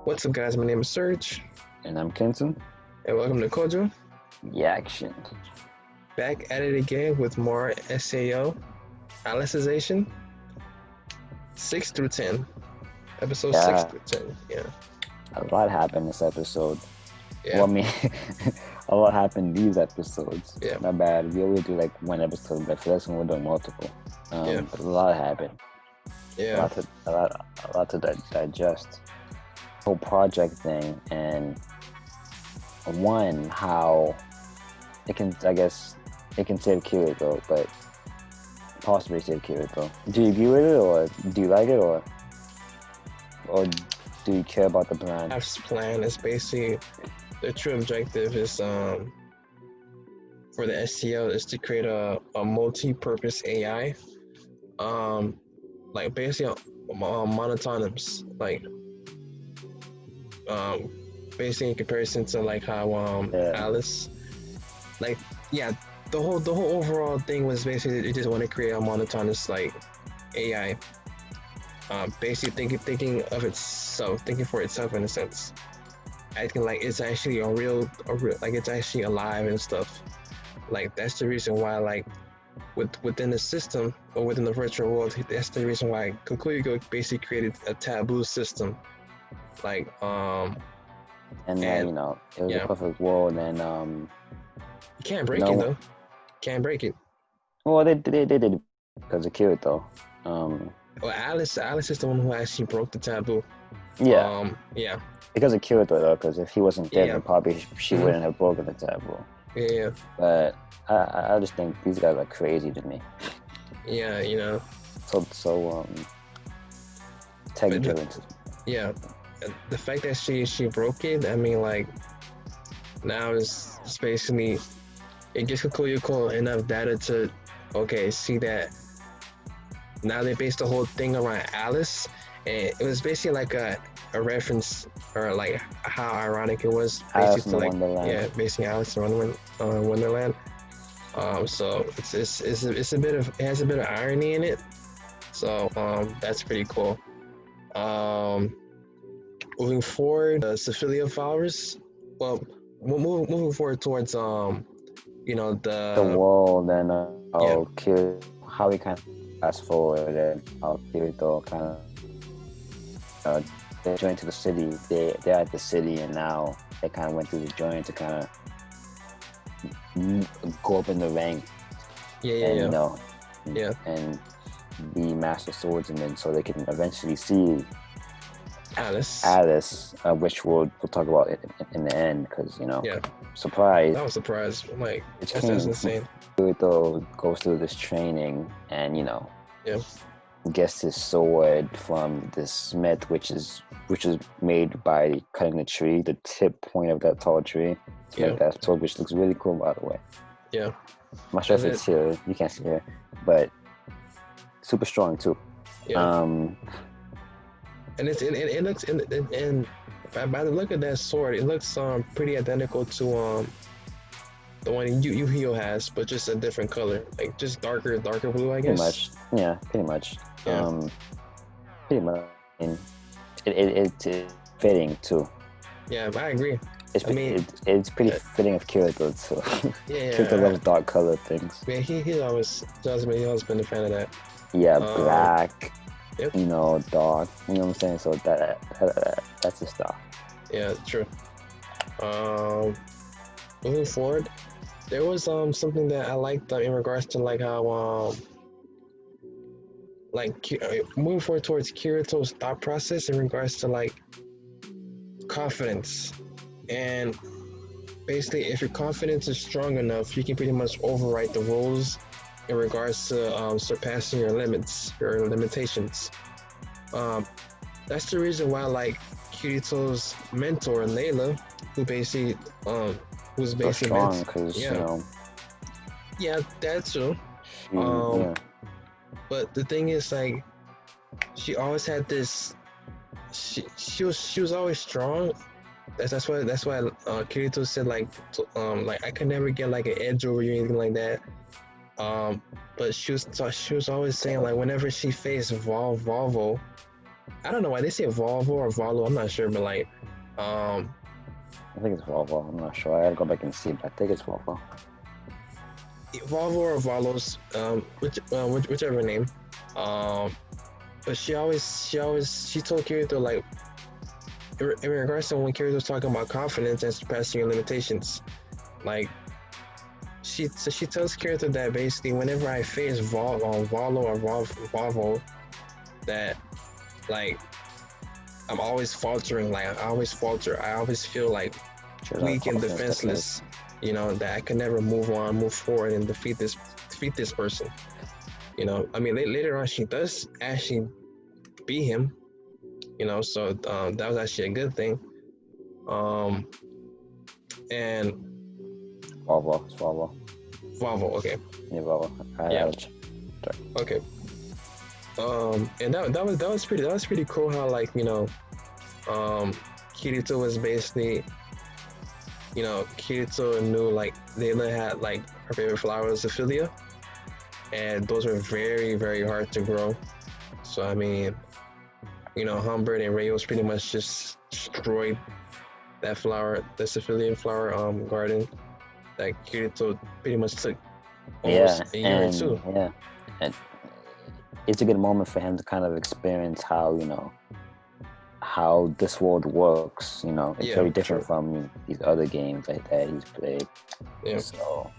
What's up, guys? My name is Serge, And I'm Kenton. and welcome to Kojo. Action. Back at it again with more SAO, Alicization, 6 through 10. Episode 6 Yeah, through 10. Yeah. a lot happened this episode. Yeah. Well, I mean, a lot happened these episodes. Yeah. Not bad. We always do like one episode, but for this one we're doing multiple. Yeah. But a lot happened. Yeah. A lot to digest. Whole project thing, and one how it can, I guess, it can save Kirito, but possibly save Kirito. Do you agree with it, or do you like it, or do you care about the plan? App's plan is basically the true objective is for the STL is to create a multi-purpose AI, like basically monotonous, like basically in comparison to like how Alice, like the whole overall thing was basically they just want to create a monotonous like AI, basically thinking for itself in a sense, acting like it's actually a real like it's actually alive and stuff. Like that's the reason why like within the system or within the virtual world, that's the reason why Kokuyo basically created a taboo system, like and you know, it was a perfect world, and you can't break it though. Can't break it. Well, they did because of Kirito. Well, Alice is the one who actually broke the taboo. Yeah. Yeah. Because of Kirito though, because if he wasn't there, then probably she wouldn't have broken the taboo. Yeah. But I just think these guys are crazy to me. Yeah, you know. So tech driven. Yeah. The fact that she broke it, I mean, like, now it's basically, it gives Kokuyo enough data to, see that now they based the whole thing around Alice, and it was basically like a reference, or like how ironic it was, basically, like, basically Alice in Wonderland. So it's a bit of, it has a bit of irony in it, so that's pretty cool. Moving forward, Syphilia flowers. Well, moving forward towards you know, the world, and how we kind of fast forward, and how Kirito kind of they joined to the city. They're at the city, and now they kind of went through the journey to kind of go up in the rank. You know, and be master swordsmen, so they can eventually see Alice, which we'll talk about in the end, because you know, surprise. That was a surprise. Like, that's insane. Kirito goes through this training, and you know, gets his sword from this smith, which is made by cutting the tree, the tip point of that tall tree, to make that sword, which looks really cool, by the way. Yeah. I'm not sure if it's here. You can't see it, but super strong too. And it looks, and by the look of that sword, it looks pretty identical to the one Yu-Gi-Oh has, but just a different color, like just darker blue, I guess. Pretty much. Pretty much. And it's fitting too. Yeah, I agree. It's pretty fitting of Kirito too. Kirito loves dark color things. Yeah, he's always been a fan of that. Yeah, black. You know, dark. You know what I'm saying? So that's his stuff. Yeah, true. Moving forward, there was something that I liked in regards to like how moving forward towards Kirito's thought process in regards to like confidence, and basically if your confidence is strong enough, you can pretty much overwrite the rules in regards to surpassing your limits, your limitations. That's the reason why like Kirito's mentor Layla, who's basically strong, because you know. Yeah, that's true. But the thing is, like, she always had this. She was always strong. That's why Kirito said like I could never get like an edge over you or anything like that. But she was always saying like whenever she faced Volvo, I don't know why they say Volvo or Valo. I'm not sure, but like, um, I think it's Volvo. I'm not sure. I gotta go back and see, but I think it's Volvo. Volvo or Valos, whichever name. Um, but she told Kirito like in regards to when Kirito was talking about confidence and surpassing your limitations, like she tells Kirito that basically whenever I face Valo or Volvo, that like I'm always faltering, like I always falter. I always feel like weak and defenseless. You know, that I can never move forward and defeat this person. You know, I mean later on she does actually beat him. You know, so that was actually a good thing. And Volvo. It's Volvo. Volvo, okay. Yeah, Volvo. Yeah. Okay. And that was pretty cool how like, you know, Kirito was basically, you know, Kirito knew like Layla had like her favorite flower was Ophelia, and those were very, very hard to grow. So I mean, you know, Humbert and Rayos pretty much just destroyed that flower, the Ophelia flower garden that Kirito pretty much took almost a year or two. Yeah, and it's a good moment for him to kind of experience how, you know, how this world works. You know, it's very different from these other games like that he's played. Yeah. So,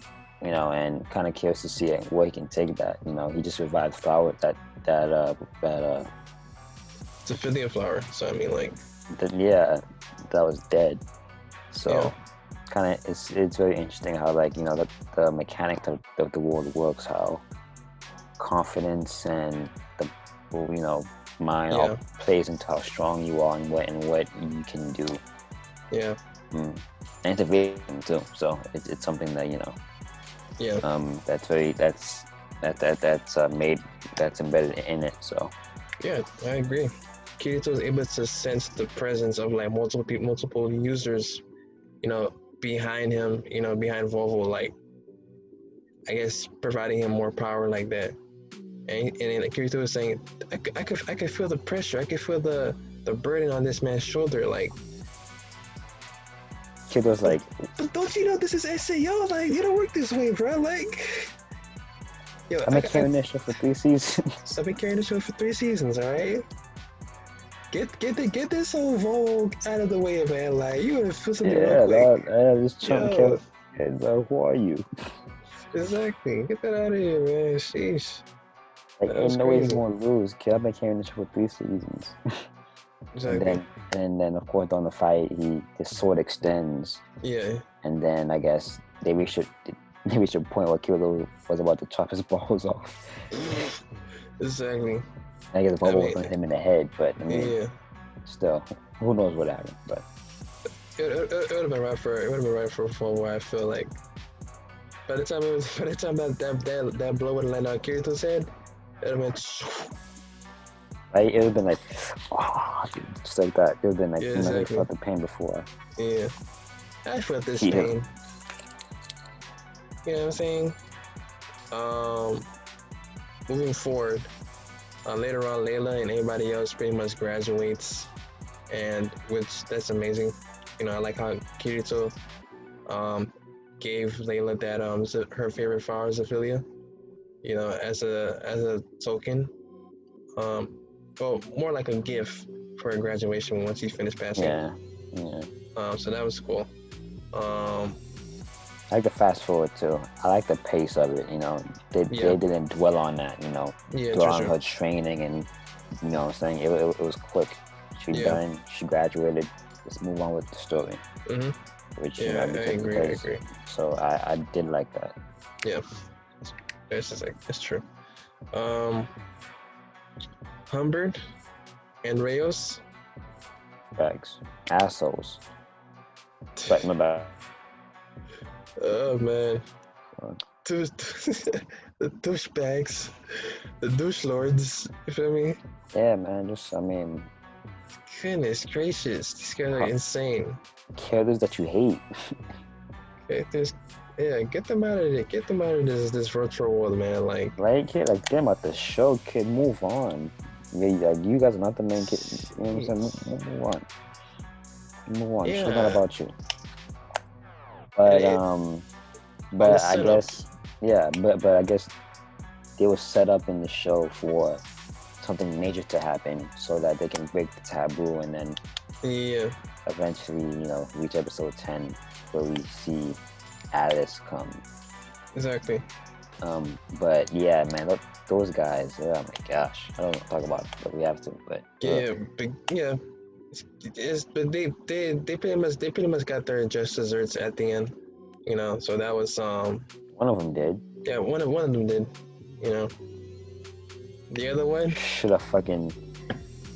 you know, and kind of curious to see where he can take that. You know, he just revived flower that it's a Ophelia flower. So I mean, like, that was dead. So kind of it's very interesting how, like, you know, the mechanics of the world works, how confidence and the, you know, mind all plays into how strong you are and what you can do. Yeah. And it's a video game too, so it's something that, you know, that's embedded in it. So yeah, I agree. Kirito was able to sense the presence of like multiple users, you know, behind him, you know, behind Volvo, like I guess providing him more power like that. And Kirito was saying, I could feel the pressure, I could feel the burden on this man's shoulder, like. Kirito's like, but don't you know this is SAO? Like, you don't work this way, bro. Like, yo, I've been carrying this shit for 3 seasons. I've been carrying this shit for 3 seasons, all right? Get this whole Volvo out of the way, man. Like, you gonna feel something real quick. This chump kid. Who are you? Exactly. Get that out of here, man. Sheesh. Like, ain't no way he's gonna lose, kid. I've been carrying this for 3 seasons. Exactly. And then of course, on the fight, his sword extends. Yeah. And then I guess they reached a point where Kirito was about to chop his balls off. Exactly. I guess Bobo hit him in the head, but I mean, still, who knows what happened? But it would have been right for Bobo. I feel like by the time that blow would have landed on Kirito's head, it would have been. Right, it would have been like, just like that. It would have been like, you never felt the pain before. Yeah, I felt this pain. You know what I'm saying? Moving forward. Later on, Layla and everybody else pretty much graduates, and that's amazing. You know, I like how Kirito gave Layla that her favorite flower is Ophelia. You know, as a token. Well, more like a gift for her graduation once she finished passing. Yeah. So that was cool. I like the fast forward too. I like the pace of it. You know, they didn't dwell on that. You know, dwell on her training and, you know what I'm saying, it was quick. She's done. She graduated. Let's move on with the story. Mm-hmm. Which I agree. So I did like that. Yeah, that's true. Humbert and Rayos. Bags. Assholes. But my bad. Oh man. The douchebags. The douche lords. You feel me? Yeah, man. I mean. Goodness gracious. These guys are insane. Characters that you hate. Get them out of it. Get them out of this virtual world, man. Like, right, kid? Like, get them out the show, kid. Move on. Like you guys are not the main kid. You know what I'm saying? Move on. Move on. Show's not Yeah, about you. it, But it, all the but I setup. guess yeah. But I guess they were set up in the show for something major to happen so that they can break the taboo and then Yeah, eventually, reach episode 10 where we see Alice come. exactly. But yeah, man, those guys, oh my gosh. I don't want to talk about it, but we have to, but Yeah, but yeah, but they pretty much got their just desserts at the end, So that was one of them did. yeah, one of them did, you know. The other one, Should have fucking,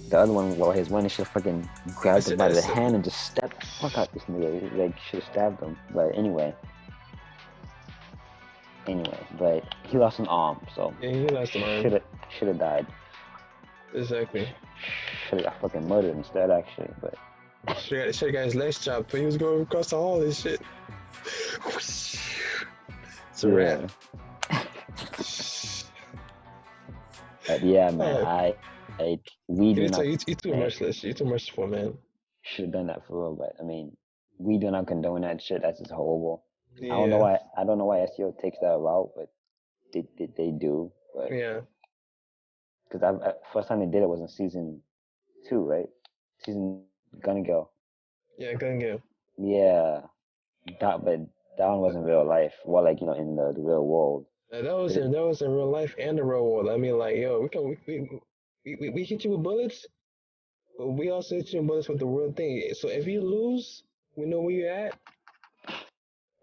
the other one, while he's winning, should have fucking I grabbed him said, by I the said, hand and just stepped the fuck out this nigga. Like, should have stabbed him. But anyway, but he lost an arm, so yeah, he lost an arm. should have died. Exactly. Should have got fucking murdered instead, actually. But Should got his legs chopped when he was going across the hall and shit. It's a wrap. yeah, but yeah, man, Oh, we do you not too merciless. You too merciful, man. should have done that for real. But I mean, we do not condone that shit. That's just horrible. Yeah, I don't know why SEO takes that route, but they do. But yeah, because first time they did it was in season 2, right? Season Gonna Go. yeah. Gun game. Yeah, but that one wasn't real life. Well, like in the real world. That was in real life and the real world. I mean, like, yo, we hit you with bullets, but we also hit you with bullets with the real thing. So if you lose, we know where you're at.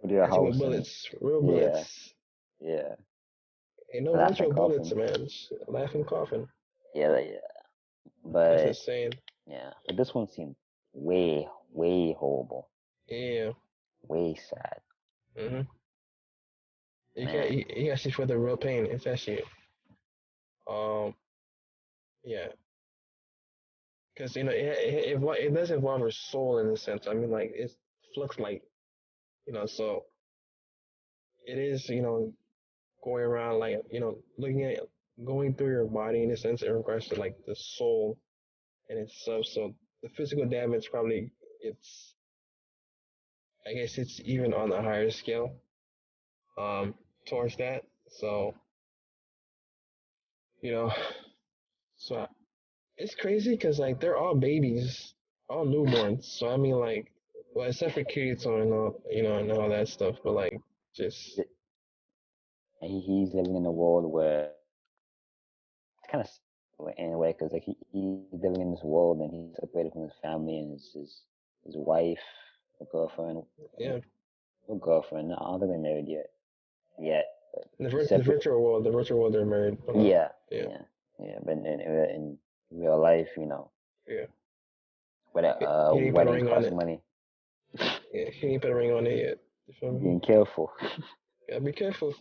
With your Hit you with house and bullets, real yeah, bullets. yeah, Ain't no laughing virtual bullets, coffin. man. Laughing coffin. Yeah. That's But insane. yeah, but this one seemed way horrible, Yeah. way sad, Mhm. man. You actually feel the real pain. It's actually um yeah, because it does involve her soul in a sense. I mean, like it's flux light, so it is going around like looking at going through your body in a sense in regards to like the soul and itself. So the physical damage probably it's I guess it's even on a higher scale um towards that. So you know so it's crazy because like they're all babies, all newborns. So I mean like, well, except for Kirito and all, and all that stuff. But like, just And he's living in a world where it's kind of in a way because like he's living in this world and he's separated from his family and his wife, or girlfriend, yeah, or girlfriend. No, I don't think they're married yet. But he's the separate. virtual world, they're married. But Yeah, yeah, yeah. But in real life, yeah. He didn't put a wedding ring on costs it. money. Yeah, he didn't put a ring on it yet. You feel me? Being careful. Gotta be careful.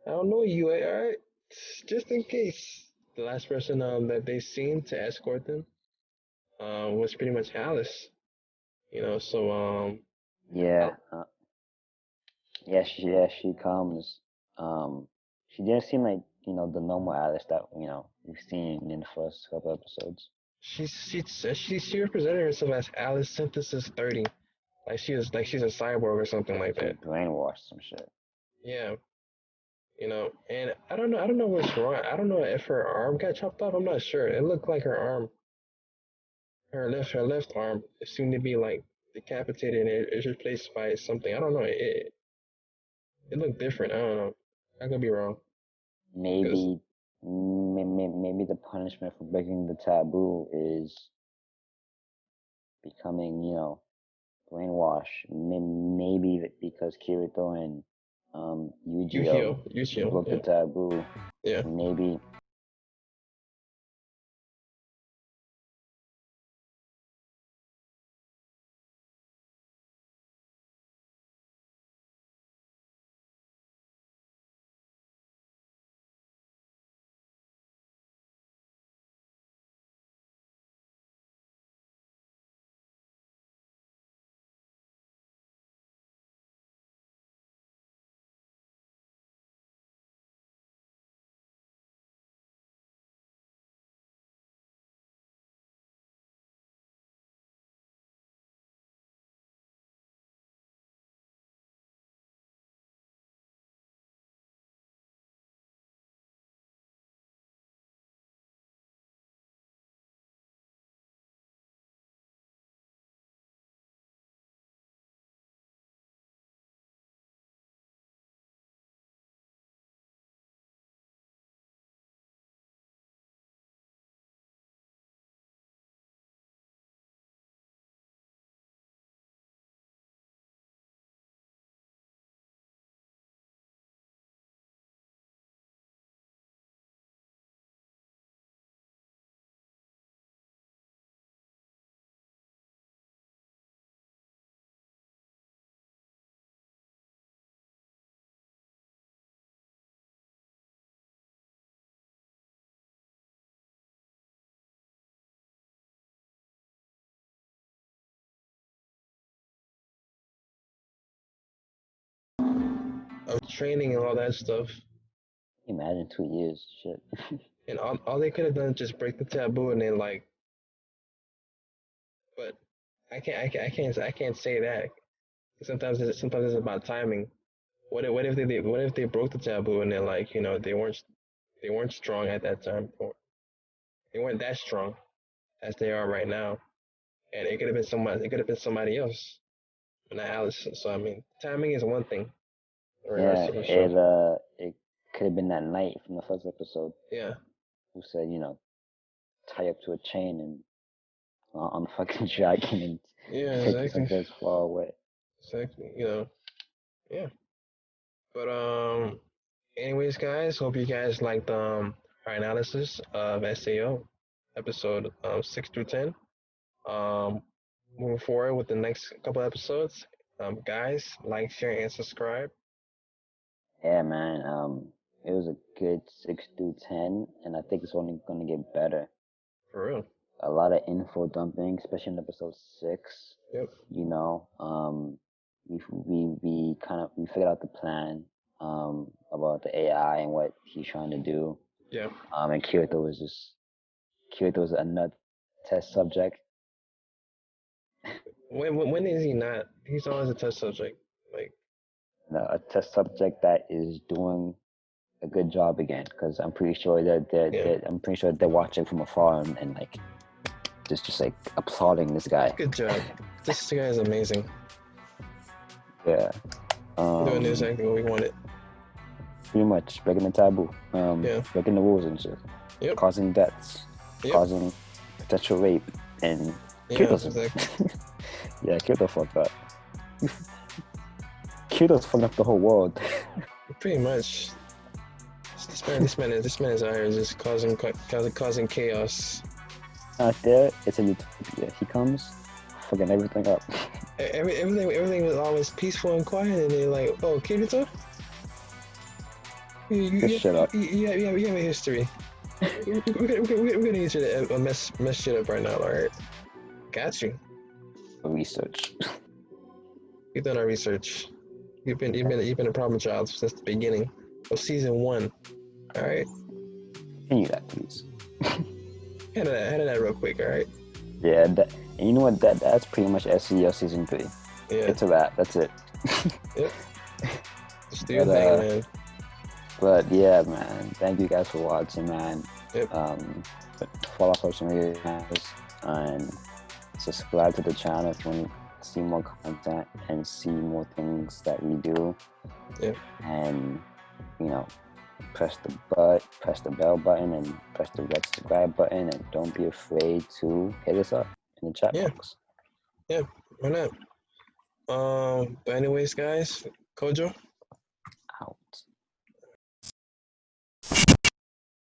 I don't know you, all right? Just in case. The last person that they seen to escort them was pretty much Alice. So Yeah, she comes. She didn't seem like the normal Alice that we've seen in the first couple episodes. she represented herself as Alice Synthesis 30. Like she's a cyborg or something like She was that. brainwashed some shit. Yeah, and I don't know what's wrong. I don't know if her arm got chopped off. I'm not sure. It looked like her arm, her left arm, seemed to be like decapitated and it was replaced by something. I don't know. It looked different. I don't know. I could be wrong. Cause Maybe, maybe the punishment for breaking the taboo is becoming, brainwashed. Maybe because Kirito and Yukio, broke the yeah, taboo. yeah. Maybe of training and all that stuff. Imagine 2 years, shit. And all they could have done is just break the taboo and then like, but I can't say that. Sometimes it's about timing. What if they broke the taboo and then like they weren't strong at that time, or they weren't that strong as they are right now, and it could have been somebody else, not Alice. So I mean, timing is one thing in regards Yeah, to the show. it could have been that night from the first episode Yeah, who said, tie up to a chain and on the fucking dragon and yeah, take exactly, yourself as far away. exactly. Yeah. But anyways, guys, hope you guys liked our analysis of SAO episode 6 through 10. Um, moving forward with the next couple episodes, guys, like, share, and subscribe. Yeah, man. It was a good 6 through 10, and I think it's only gonna get better. For real. A lot of info dumping, especially in episode 6. Yep. We figured out the plan about the AI and what he's trying to do. Yeah. And Kyoto was another test subject. When is he not? He's always a test subject. Like, A test subject that is doing a good job again, because I'm pretty sure they're watching from afar and like just like applauding this guy. good job. This guy is amazing. Yeah. Doing exactly what we wanted. Pretty much breaking the taboo. Breaking the rules and shit. Yep. Causing deaths. Yep. Causing potential rape and exactly. Yeah, Kyoto fucked up. Kyoto's fucking up the whole world. Pretty much. This man is out here just causing chaos. Out there, it's a utopia. He comes, fucking everything up. Everything was always peaceful and quiet, and they're like, "Oh, Kirito, Shut up. You have a history. We're gonna need you to mess shit up right now, all right? Got you. Research. We've done our research. You've been a problem child since the beginning of season 1. All right. Continue that, please. Handle that real quick, all right? Yeah, and you know what? That's pretty much SEO season 3. Yeah. It's a wrap. That's it. Yep. Just do your thing, man. But yeah, man. Thank you guys for watching, man. Yep. Follow our social media channels and subscribe to the channel if you want to see more content and see more things that we do. Yep. And press the bell button and press the red subscribe button, and don't be afraid to hit us up in the chat box. Yeah, why not? But anyways, guys, Kojo out.